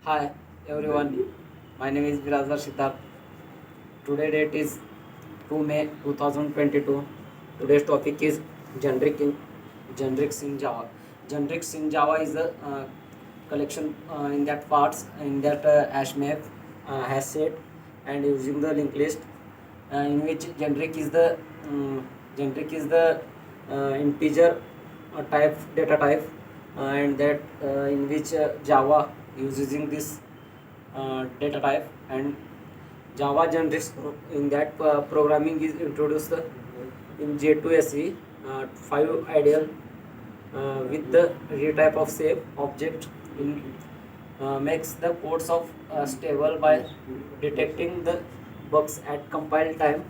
Hi everyone, my name is Virazar Siddharth. Today date is 2 May 2022. Today's topic is generic in generics in Java. Generics in Java is a collection in that parts in that hash map, hash set, and using the linked list, in which generic is the integer type data type, and that in which Java is using this data type. And Java generics in that programming is introduced in J2SE 5 ideal, with the retype of save object in makes the codes of stable by detecting the bugs at compile time.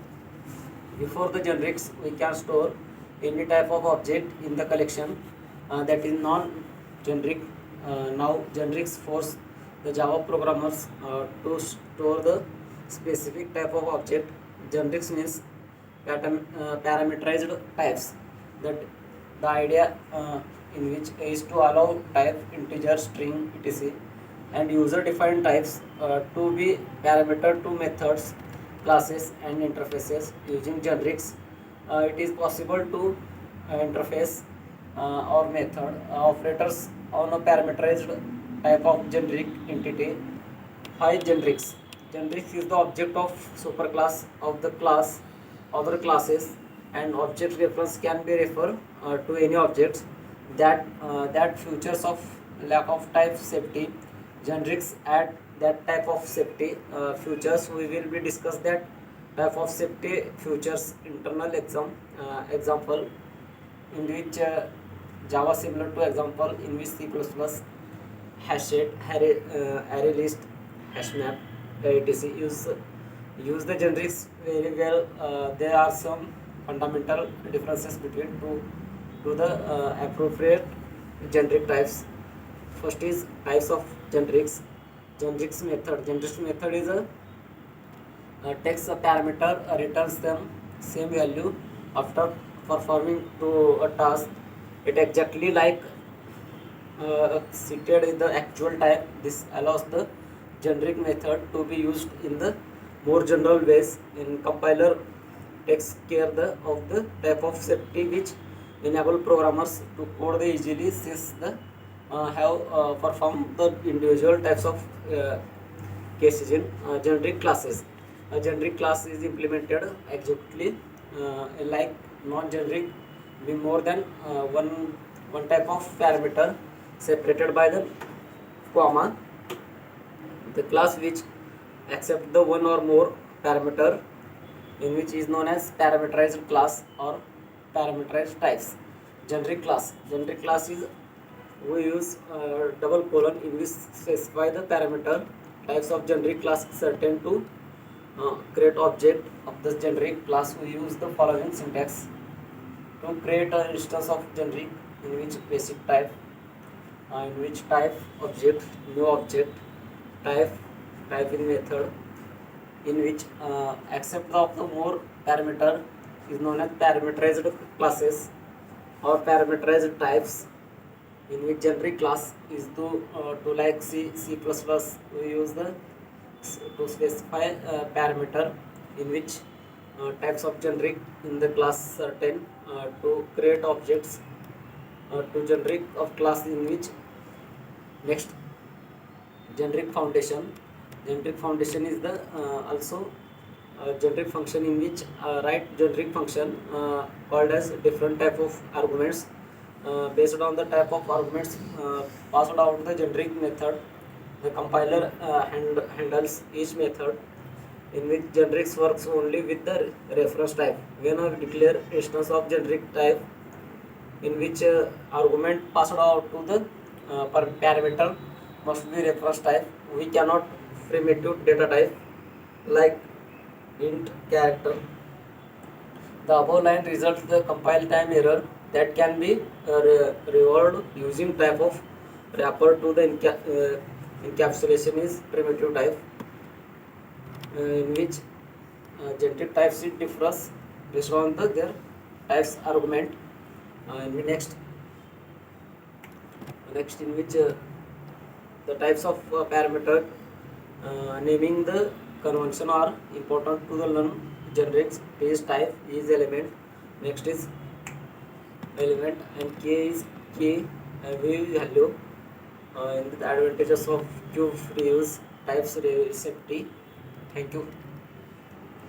Before the generics, we can store any type of object in the collection that is non-generic. Now generics force the Java programmers to store the specific type of object. Generics means parameterized types. That the idea in which is to allow type integer, string, etc. and user defined types to be parameter to methods, classes and interfaces. Using generics, it is possible to interface or method operators on a parameterized type of generic entity. Why generics? Generics is the object of superclass of the class, other classes, and object reference can be referred to any objects that features of lack of type safety. Generics add that type of safety features. We will be discuss that type of safety features internal example in which Java similar to example in which C++ hash set, array list, hash map, etc. Use the generics very well. There are some fundamental differences between to the appropriate generic types. First is types of generics. Generics method. Generics method is takes a parameter, returns them same value after performing to a task. It exactly like seated in the actual type. This allows the generic method to be used in the more general ways. In compiler takes care of the type of safety which enable programmers to code the easily since the have performed the individual types of cases in generic classes. A generic class is implemented exactly like non-generic, be more than one type of parameter separated by the comma. The class which accept the one or more parameter in which is known as parameterized class or parameterized types. Generic class is we use double colon in which specify the parameter types of generic class certain to create object of the generic class. We use the following syntax to create an instance of generic in which basic type, in which type object, new object, type in method, in which accept of the more parameter is known as parameterized classes or parameterized types. In which generic class is to like C++, we use the to specify parameter in which types of generic in the class certain to create objects to generic of class in which. Next, generic foundation. Generic foundation is the also generic function in which write generic function called as different type of arguments. Based on the type of arguments passed out the generic method, the compiler handles each method. In which generics works only with the reference type. When we declare instance of generic type in which argument passed out to the parameter must be reference type. We cannot primitive data type like int character. The above line results the compile time error that can be resolved using type of wrapper to the encapsulation is primitive type, in which generic types it differs based on their types argument. In next in which The types of parameter naming the convention are important to the learn. Generics is type is element, next is element, and k is k value. And the advantages of cube reuse, types safety. Thank you.